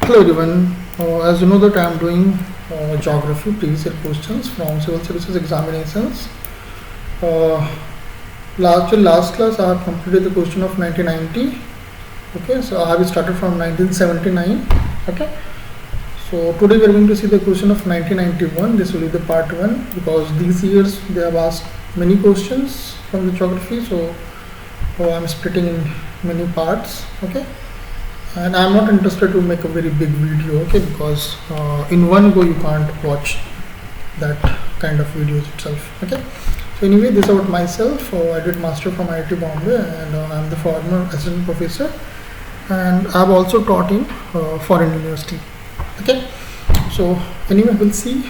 Hello everyone, as you know that I am doing geography previous year questions from civil services examinations. Last class I have completed the question of 1990. Okay, so I have started from 1979. Okay, so today we are going to see the question of 1991. This will be the part 1 because these years they have asked many questions from the geography, so I am splitting in many parts. Okay, and I'm not interested to make a very big video, okay, because in one go you can't watch that kind of videos itself. Okay, so anyway, this is about myself. I did master from IIT Bombay, and I'm the former assistant professor, and I've also taught in foreign university. Okay, so anyway, we'll see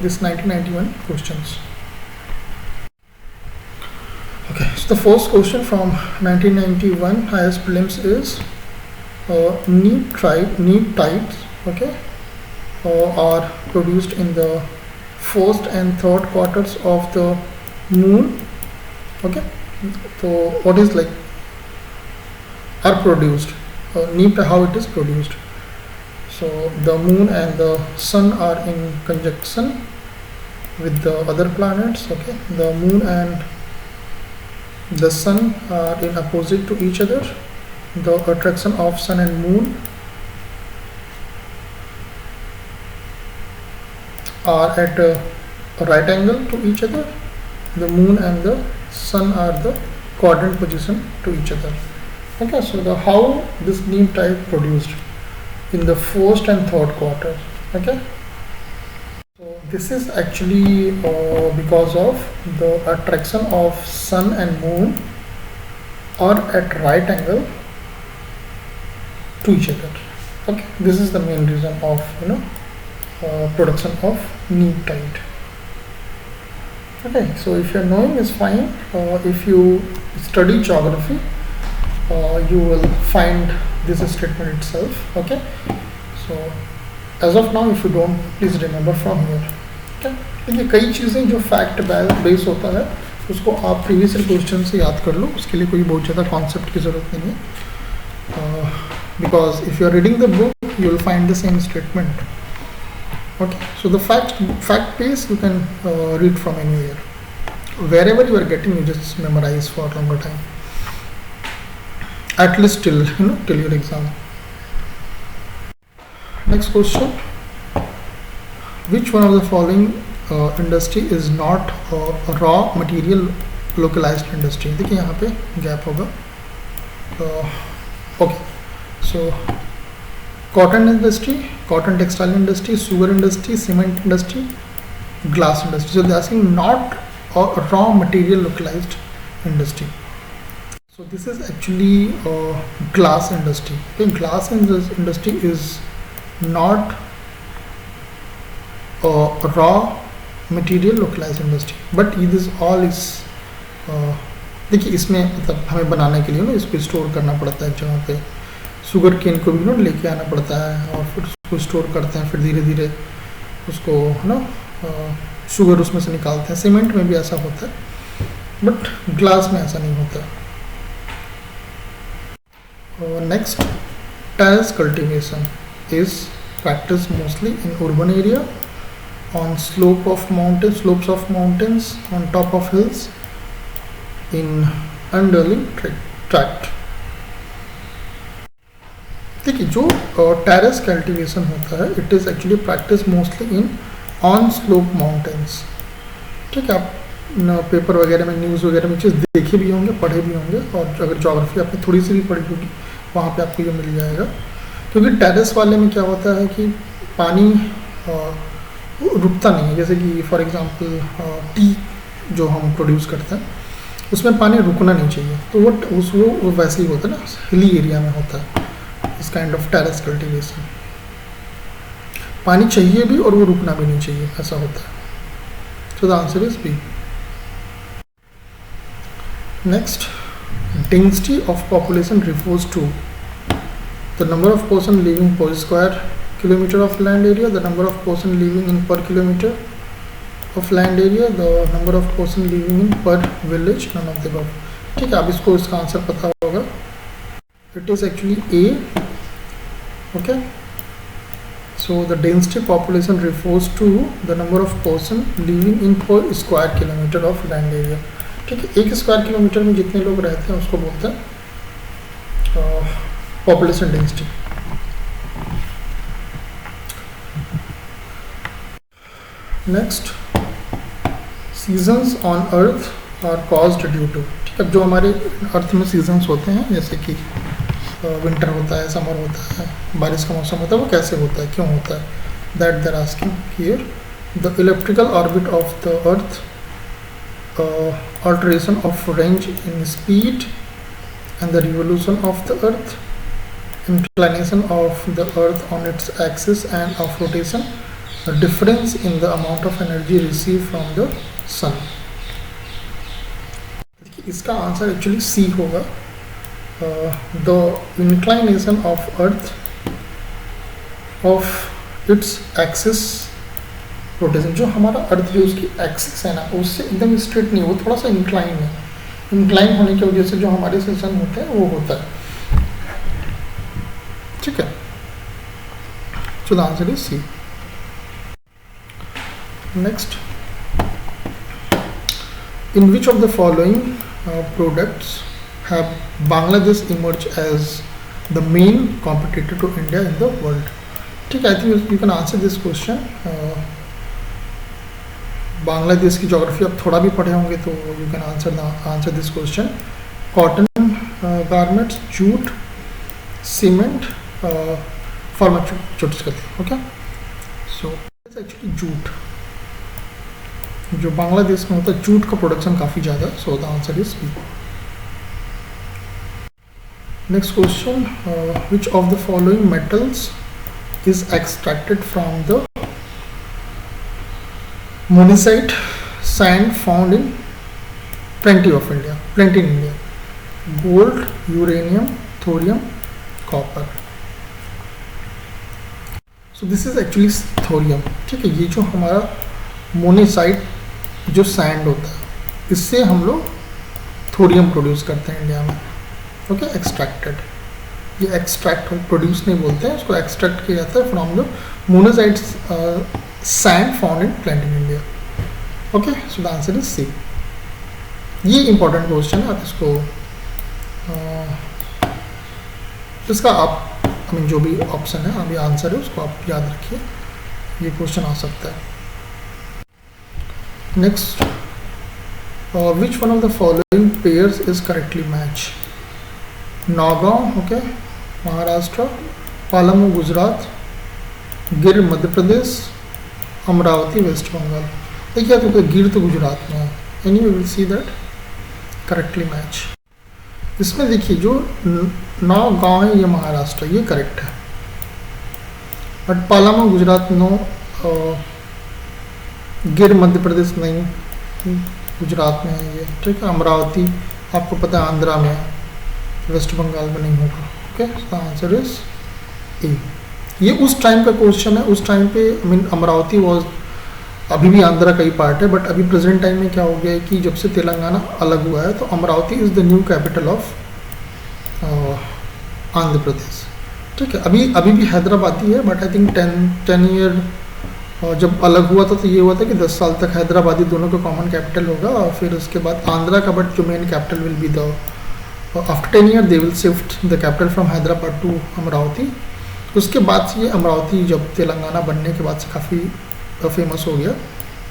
this 1991 questions. Okay, so the first question from 1991 highest prelims is neap tides, okay, are produced in the first and third quarters of the moon. Okay, so what is like are produced, neap, how it is produced. So the moon and the sun are in conjunction with the other planets. Okay, the moon and the sun are in opposite to each other. The attraction of sun and moon are at a right angle to each other. The moon and the sun are the quadrant position to each other. Okay, so the how this neap tide produced in the first and third quarter. Okay, so this is actually because of the attraction of sun and moon are at right angle to each other. Okay, this is the main reason of production of neap tide. Okay, so if you're knowing is fine. If you study geography, you will find this statement itself. Okay, so as of now, if you don't, please remember from here. Okay, देखिए कई चीज़ें जो fact base होता है उसको आप previous question से याद कर लो, उसके लिए कोई बहुत ज़्यादा कॉन्सेप्ट की ज़रूरत नहीं है. Because if you are reading the book, you will find the same statement. Okay, so the fact base you can read from anywhere, wherever you are getting, you just memorize for a longer time, at least till your exam. Next question: which one of the following industry is not a raw material localized industry? देखिए यहाँ पे gap होगा. Okay, so cotton industry, cotton textile industry, sugar industry, cement industry, glass industry. So they are asking not a raw material localized industry. So this is actually glass industry. Okay, glass industry is not a raw material localized industry, but this all is देखिए इसमें मतलब हमें बनाने के लिए ना इसको store करना पड़ता है. जहाँ पे शुगर केन को भी लेके आना पड़ता है और फिर उसको स्टोर करते हैं, फिर धीरे धीरे उसको शुगर उसमें से निकालते हैं. सीमेंट में भी ऐसा होता है, बट ग्लास में ऐसा नहीं होता. Next, terrace cultivation is practice mostly in urban area, on slopes of mountains, on top of hills, in undulating tract. देखिए जो टेरेस कल्टीवेशन होता है, it is actually practice mostly in on slope mountains. ठीक है, आप paper वगैरह में, news वगैरह में चीज़ देखे भी होंगे, पढ़े भी होंगे, और अगर ज्योग्राफी आपने थोड़ी सी भी पढ़ी होगी वहाँ पे आपको ये मिल जाएगा. क्योंकि टेरेस वाले में क्या होता है कि पानी रुकता नहीं है. जैसे कि फॉर एग्जांपल टी जो हम प्रोड्यूस करते हैं उसमें पानी रुकना नहीं चाहिए, तो वो वैसे ही होता है ना, हिली एरिया में होता है इस काइंड ऑफ टेरेस कल्टीवेशन. पानी चाहिए भी और वो रुकना भी नहीं चाहिए, ऐसा होता है. So the answer is B. Next, density of population refers to the number of person living per square kilometer of land area, the number of person living in per kilometer of land area, the number of person living in per village, none of the above. ठीक है, अब इसको इसका answer पता होगा. It is actually A. Okay, So the density population refers to the number of person living in per square kilometer of land area. ठीक है, एक स्क्वायर किलोमीटर में जितने लोग रहते हैं उसको बोलते हैं population density. Next, seasons on earth are caused due to. ठीक है, जो हमारे अर्थ में सीजन्स होते हैं जैसे कि विंटर होता है, समर होता है, बारिश का मौसम होता है, वो कैसे होता है, क्यों होता है, that there asking here. The electrical orbit of the earth, alteration of range in speed and the revolution of the earth, inclination of the earth on its axis and of rotation, the difference in the amount of energy received from the sun. इसका answer actually see होगा. the inclination of earth of its axis rotation. जो हमारा अर्थ है उसकी axis है ना, उससे एकदम स्ट्रेट नहीं, वो थोड़ा सा इंक्लाइन है. इंक्लाइन होने की वजह से जो हमारे सेशन होते हैं वो होता है. ठीक है, so the answer is C. Next, in which of the following products have Bangladesh emerge as the main competitor to India in the world. ठीक है, I think you can answer this question. Bangladesh की ज्योग्राफी आप थोड़ा भी पढ़े होंगे तो you can answer this question. Cotton garments, jute, cement, pharmaceutical. Okay, so actually jute जो बांग्लादेश में होता है, जूट का प्रोडक्शन काफ़ी ज़्यादा है. So the answer is B. Next question, which of the following metals is extracted from the monazite sand found in plenty in India? Gold, uranium, thorium, copper. So this is actually thorium. ठीक है, ये जो हमारा मोनेसाइट जो sand होता है, इससे हम लोग थोरियम प्रोड्यूस करते हैं इंडिया में. Okay, extracted. ये एक्सट्रैक्ट प्रोड्यूस नहीं बोलते हैं, उसको एक्सट्रैक्ट किया जाता है from the monazite sand found in plenty in India. Okay, so the answer is C. ये important question है, आप इसको इसका आप जो भी ऑप्शन है, अभी आंसर है उसको आप याद रखिए, ये क्वेश्चन आ सकता है. Next, which one of the following pairs is correctly match? Naugaon, okay, Maharashtra, Palamu Gujarat, Gir Madhya Pradesh, Amaravati west Bengal. देखिए तो गिर तो गुजरात में है. Anyway will see that correctly match. इसमें देखिए जो 9 गांव है ये महाराष्ट्र, ये करेक्ट है. बट पालामा गुजरात नो, गिर मध्य प्रदेश नहीं, गुजरात में है ये. ठीक है, अमरावती आपको पता है आंध्रा में है, वेस्ट बंगाल में नहीं होगा. ओके, द आंसर इज ए. ये उस टाइम का क्वेश्चन है. उस टाइम पे अमरावती वॉज, अभी भी आंध्रा का ही पार्ट है, बट अभी प्रेजेंट टाइम में क्या हो गया है कि जब से तेलंगाना अलग हुआ है तो Amaravati is the new capital of Andhra Pradesh. ठीक है, अभी भी हैदराबाद ही है, बट आई थिंक 10 ईयर जब अलग हुआ था तो ये हुआ था कि 10 साल तक हैदराबादी दोनों का कॉमन कैपिटल होगा, और फिर उसके बाद आंध्रा का बट जो main capital will be the, after 10 year they will shift the capital from Hyderabad to Amaravati. उसके बाद से ये अमरावती जब तेलंगाना बनने के बाद से काफ़ी फेमस हो गया.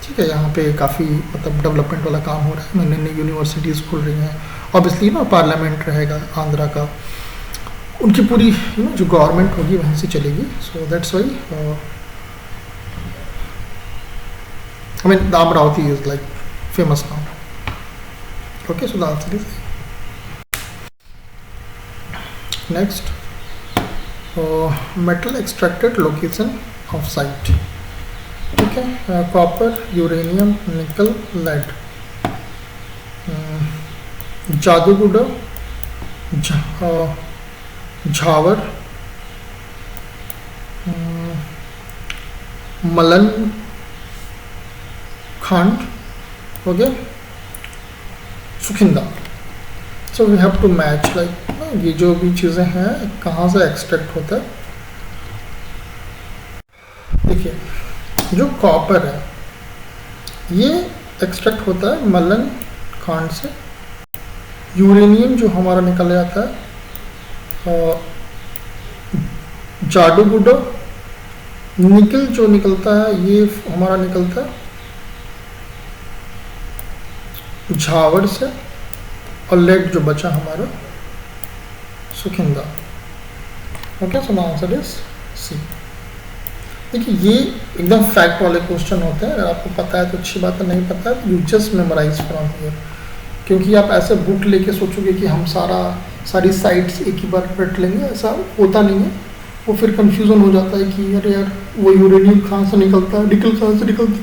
ठीक है, यहाँ पे काफ़ी मतलब डेवलपमेंट वाला काम हो रहा है, नई नई यूनिवर्सिटीज़ खुल रही हैं. ऑब्वियसली ना पार्लियामेंट रहेगा आंध्रा का, उनकी पूरी जो गवर्नमेंट होगी वहीं से चलेगी. So that's why I mean the Amaravati is like famous now. Okay, so the answer is next, metal extracted location of site. ठीक है, copper, uranium, nickel, lead. Jaduguda, Jhawar, Malanjkhand, okay, Sukinda. So we have to match like ये जो भी चीज़ें हैं कहाँ से extract होता है. देखिए जो कॉपर है ये एक्सट्रैक्ट होता है मलन खांड से, यूरेनियम जो हमारा निकल जाता है जाडूगुडो, निकल जो निकलता है ये हमारा निकलता है झावड़ से, और लेड जो बचा हमारा Sukinda. Okay, so the answer is C. देखिए ये एकदम फैक्ट वाले क्वेश्चन होते हैं, अगर आपको पता है तो अच्छी बात है, नहीं पता है तो you just memorize from here, क्योंकि आप ऐसे बुक लेके सोचोगे कि हम सारी साइट्स एक ही बार रट लेंगे, ऐसा होता नहीं है। वो फिर कंफ्यूजन हो जाता है कि अरे यार वो यूरेनियम कहाँ से निकलता है, निकल कहाँ से निकलता है।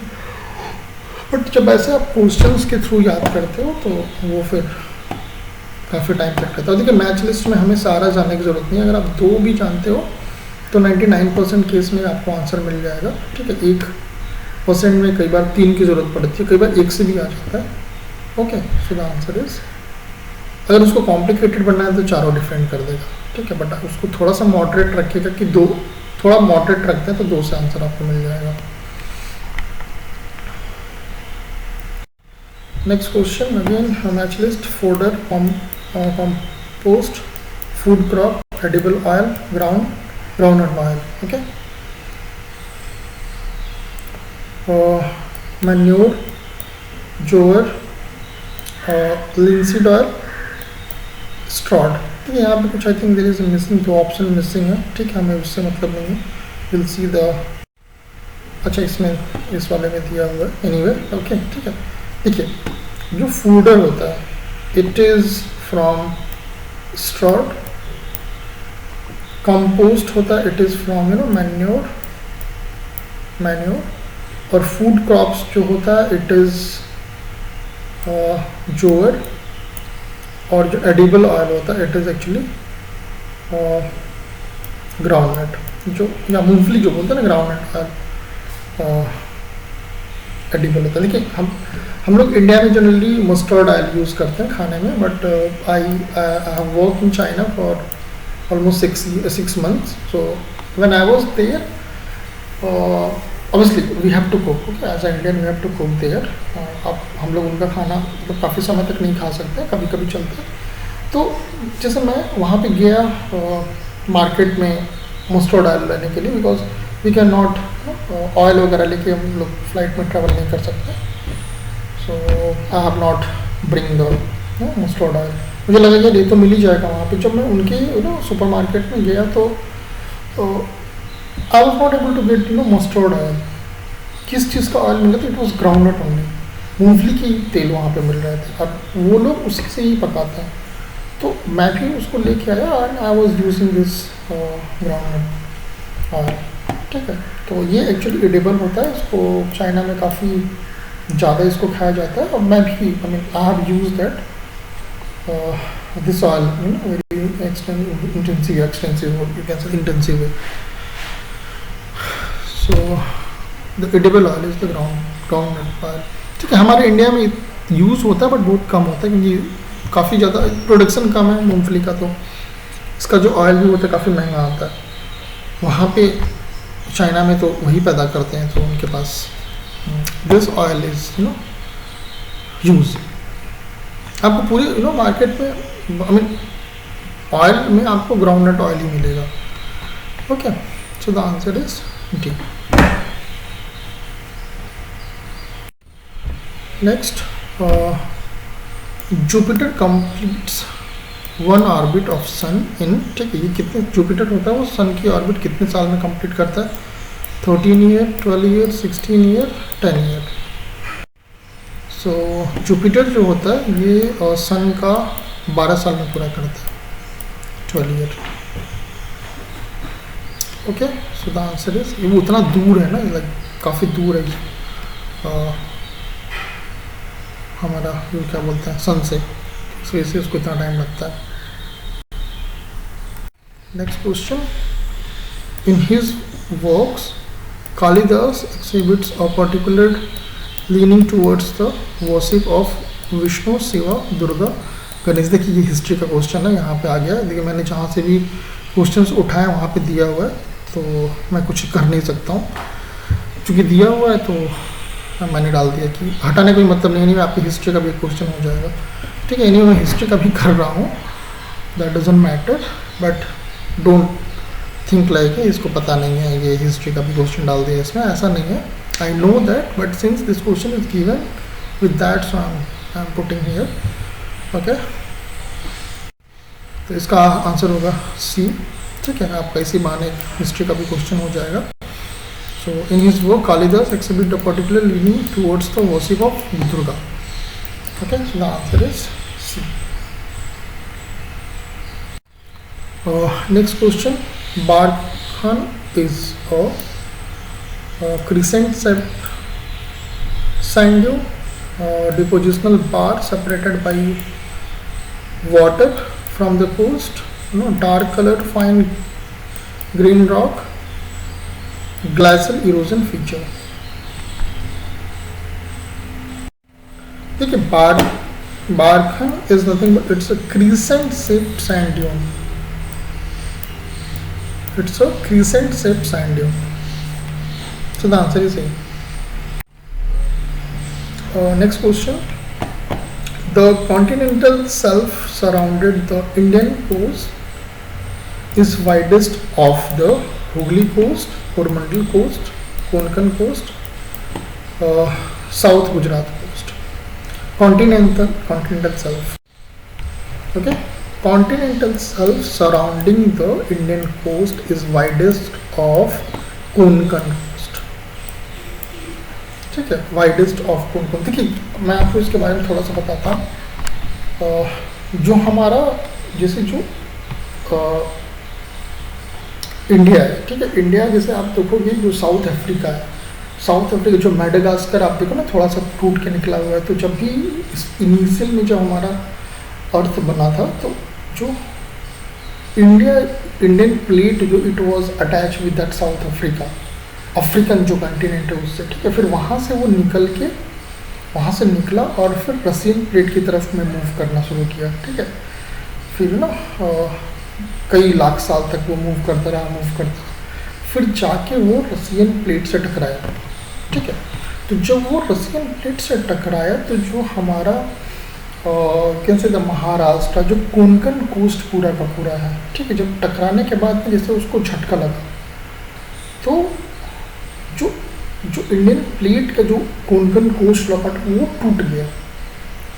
बट जब ऐसे आप क्वेश्चंस के थ्रू याद करते हो तो वो फिर काफ़ी टाइम तक रहता है। देखिए मैच लिस्ट में हमें सारा जानने की ज़रूरत नहीं है, अगर आप 2 भी जानते हो तो 99% केस में आपको आंसर मिल जाएगा। ठीक है, 1% में कई बार 3 की ज़रूरत पड़ती है, कई बार 1 से भी आ जाता है। Okay, so the answer is, अगर उसको कॉम्प्लिकेटेड बनना है तो चारों डिफरेंट कर देगा। ठीक है, बट उसको थोड़ा सा मॉडरेट रखिएगा कि 2 थोड़ा मॉडरेट रखते हैं तो 2 से आंसर आपको मिल जाएगा। Next question again match list, fodder, compost, food crop, edible oil, groundnut oil. Okay, manure, jower, linseed oil, straw. ठीक है, यहाँ पे कुछ I think there is missing, 2 option missing है। ठीक है, हमें उससे मतलब नहीं है, विल सी द, अच्छा इसमें इस वाले में दिया हुआ है एनीवे। ओके, ठीक है, देखिए जो फूडर होता है it is from straw, compost होता है इट इज़ फ्रॉम मैन्योर, और फूड क्रॉप्स जो होता है इट इज़ जोअर, और जो एडिबल ऑयल होता है इट इज़ एक्चुअली ग्राउंडनट, जो या मूंगफली जो बोलते हैं ना, ग्राउंडनट ऑयल एडिबल होता है। देखिए हम लोग इंडिया में जनरली मस्टर्ड ऑयल यूज़ करते हैं खाने में, but I have work in China for almost 6 months, so when I was there obviously we have to cook, okay, as an Indian we have to cook there। अब हम लोग उनका खाना तो काफ़ी समय तक नहीं खा सकते, कभी कभी चलता है। तो जैसे मैं वहाँ पे गया मार्केट में मस्टर्ड ऑयल लेने के लिए, because we can not oil वगैरह लेके हम लोग फ्लाइट में ट्रैवल नहीं कर सकते, so I have not bring the mustard oil. मुझे लगा कि ये तो मिल ही जाएगा वहाँ पे। जब मैं उनके सुपर मार्केट में गया तो I was not able to get mustard oil. किस चीज़ का ऑयल मिल रहा था, इट वॉज ग्राउंडनट ओनली, मूंगफली की तेल वहाँ पे मिल रहे थे, और वो लोग उसी से ही पकाते हैं। तो मैं भी उसको लेके आया and I was using this groundnut oil. ठीक है, तो ये एक्चुअली एडिबल होता है, इसको चाइना में काफ़ी ज़्यादा इसको खाया जाता है, और मैं भी I have use that this oil very extensive you can say intensive way. So the edible oil is the groundnut oil। ठीक है, हमारे इंडिया में यूज़ होता है बट बहुत कम होता है, क्योंकि काफ़ी ज़्यादा प्रोडक्शन कम है मूंगफली का, तो इसका जो ऑयल भी होता है काफ़ी महंगा आता है। वहाँ पे चाइना में तो वही पैदा करते हैं, तो उनके पास दिस ऑयल इज यूज। आपको पूरी मार्केट में आई मीन ऑयल में आपको ग्राउंडनट ऑयल ही मिलेगा। Okay, so the answer is D. Next, Jupiter completes 1 orbit of sun in, ठीक है, ये कितने जुपिटर होता है वो सन की ऑर्बिट कितने साल में कंप्लीट करता है? 13 year, 12 year, 16 year, 10 year. So Jupiter जो होता है ये सन का 12 साल में पूरा करता है, 12 year. Okay, so the answer is, वो उतना दूर है ना, लाइक काफ़ी दूर है हमारा ये क्या बोलते हैं सन से, इस वजह से उसको इतना टाइम लगता है। Next question, in his works Kalidas exhibits a particular leaning towards the worship of Vishnu, Shiva, Durga, Ganesh. देखिए ये हिस्ट्री का क्वेश्चन है, यहाँ पे आ गया। देखिए मैंने जहाँ से भी क्वेश्चंस उठाए वहाँ पे दिया हुआ है, तो मैं कुछ कर नहीं सकता हूँ। चूँकि दिया हुआ है तो मैंने डाल दिया कि हटाने का मतलब नहीं है, आपकी हिस्ट्री का भी क्वेश्चन हो जाएगा। ठीक है, एनीवे मैं हिस्ट्री का भी कर रहा हूँ, that doesn't matter, but don't think like इसको पता नहीं है, ये हिस्ट्री का भी क्वेश्चन डाल दिया इसमें, ऐसा नहीं है। I know that, but since this question is given with that, so I am putting here. Okay, तो इसका आंसर होगा सी। ठीक है, आपका इसी बहाने हिस्ट्री का भी क्वेश्चन हो जाएगा। So in his work Kalidas exhibit a particular leaning towards the worship of Durga. Okay, so the answer is C. Next question. Barkhan is a crescent shaped sand dune, depositional bar separated by water from the coast, dark colored fine green rock, glacial erosion feature. देखिए barchan is nothing but it's a crescent shaped sand dune, it's a crescent shaped sand dune, so the answer is A. Next question, the continental shelf surrounded the Indian coast is widest off the Hooghly coast, Coromandel coast, Konkan coast, south Gujarat coast. Continental shelf, okay, continental shelf surrounding the Indian coast is widest off Konkan coast. ठीक है, widest off Konkan. देखिए मैं आपको इसके बारे में थोड़ा सा बताता हूँ। जो हमारा जैसे जो इंडिया है, ठीक है, इंडिया जैसे आप देखोगे जो साउथ अफ्रीका है, साउथ अफ्रीका जो मेडागास्कर आप देखो ना थोड़ा सा टूट के निकला हुआ है, तो जब भी इनिशियल में जब हमारा अर्थ बना था तो जो इंडियन प्लेट जो it was attach with that south Africa, African जो कंटिनेंट है उससे, ठीक है, फिर वहाँ से वो निकल के वहाँ से निकला और फिर रशियन प्लेट की तरफ में मूव करना शुरू किया। ठीक है, फिर ना कई लाख साल तक वो मूव करता रहा, फिर जाके वो रसियन प्लेट से टकराया। ठीक है, तो जब वो रसियन प्लेट से टकराया तो जो हमारा कैसे द महाराष्ट्र जो कोंकण कोस्ट पूरा का पूरा है, ठीक है, जब टकराने के बाद में जैसे उसको झटका लगा तो जो इंडियन प्लेट का जो कोंकण कोस्ट लगा वो टूट गया,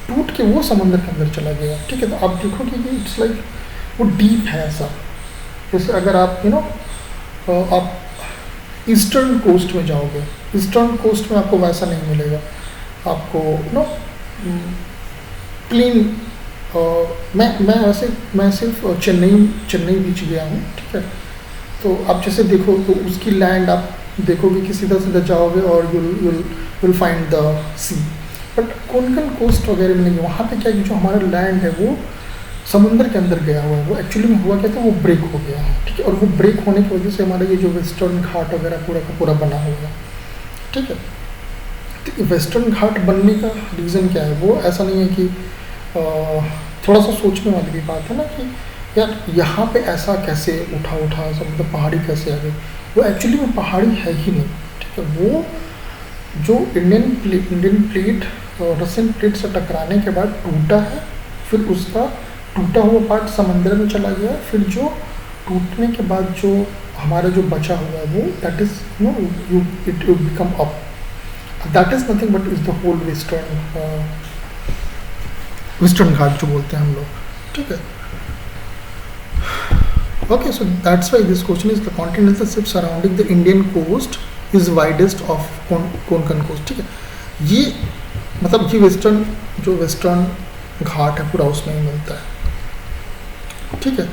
टूट के वो समंदर के अंदर चला गया। ठीक है, तो आप देखोगे कि इट्स लाइक वो डीप है ऐसा। जैसे अगर आप आप ईस्टर्न कोस्ट में जाओगे, ईस्टर्न कोस्ट में आपको वैसा नहीं मिलेगा, आपको क्लीन। मैं सिर्फ चेन्नई बीच गया हूँ। ठीक है, तो आप जैसे देखो तो उसकी लैंड आप देखोगे कि सीधा सीधा जाओगे और you'll find the sea, but Konkan coast वगैरह में नहीं है। वहाँ पे क्या है, जो हमारा लैंड है वो समुद्र के अंदर गया हुआ है, वो एक्चुअली में हुआ क्या था, वो ब्रेक हो गया है। ठीक है, और वो ब्रेक होने की वजह से हमारा ये जो वेस्टर्न घाट वगैरह पूरा का पूरा बना हुआ है। ठीक है, तो वेस्टर्न घाट बनने का रीज़न क्या है, वो ऐसा नहीं है कि थोड़ा सा सोचने वाली भी बात है ना कि यार यहाँ पे ऐसा कैसे उठा मतलब पहाड़ी कैसे आ गई, वो एक्चुअली में पहाड़ी है ही नहीं। ठीक है, वो जो इंडियन प्लेट रशियन प्लेट से टकराने के बाद टूटा है, फिर उसका टूटा हुआ पार्ट समंदर में चला गया, फिर जो टूटने के बाद जो हमारा जो बचा हुआ है वो that is it become up, that is nothing but is the whole western ghat जो बोलते हैं हम लोग। ठीक है, okay, so that's why this question is the continental shelf surrounding the Indian coast is widest off Konkan coast. ठीक है, ये मतलब ये वेस्टर्न घाट है पूरा उसमें ही मिलता है। ठीक है,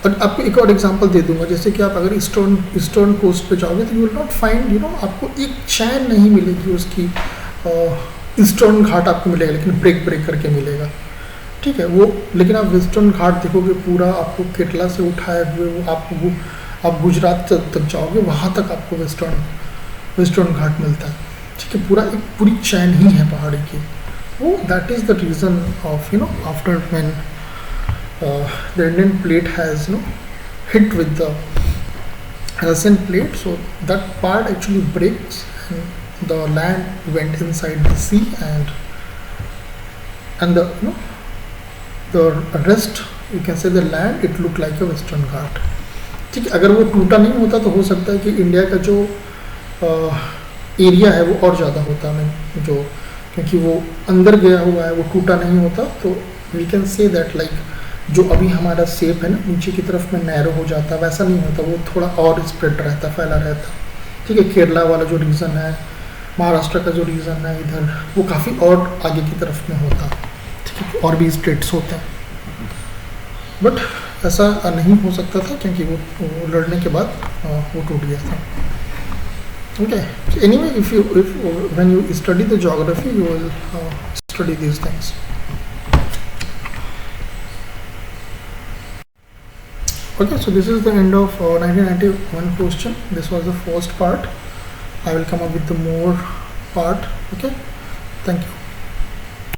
और आपको एक और एग्जांपल दे दूंगा, जैसे कि आप अगर ईस्टर्न कोस्ट पे जाओगे तो यू विल नॉट फाइंड आपको एक चैन नहीं मिलेगी उसकी, ईस्टर्न घाट आपको मिलेगा लेकिन ब्रेक करके मिलेगा। ठीक है, वो लेकिन आप वेस्टर्न घाट देखोगे पूरा आपको केरला से उठाए हुए वो आप गुजरात तक जाओगे वहाँ तक आपको वेस्टर्न घाट मिलता है। ठीक है, पूरा एक पूरी चैन ही है पहाड़ी की। वो that is the reason of after when the Indian plate has hit with the Russian plate, so that part actually breaks and the land went inside the sea, and the the rest you can say the land it looked like a Western Ghat. ठीक है, अगर वो टूटा नहीं होता तो हो सकता है कि इंडिया का जो एरिया है वो और ज़्यादा होता है, जो क्योंकि वो अंदर गया हुआ है, वो टूटा नहीं होता, तो we can say that like जो अभी हमारा शेप है ना नीचे की तरफ में नैरो हो जाता, वैसा नहीं होता, वो थोड़ा और स्प्रेड रहता, फैला रहता. ठीक है, केरला वाला जो रीजन है, महाराष्ट्र का जो रीजन है इधर, वो काफ़ी और आगे की तरफ में होता. ठीक है, और भी स्टेट्स होते हैं, बट ऐसा नहीं हो सकता था क्योंकि वो लड़ने के बाद वो टूट गया था. Okay. So anyway, if when you study the geography, you will study these things. Okay, so this is the end of 1991 question. This was the first part. I will come up with the more part. Okay, thank you.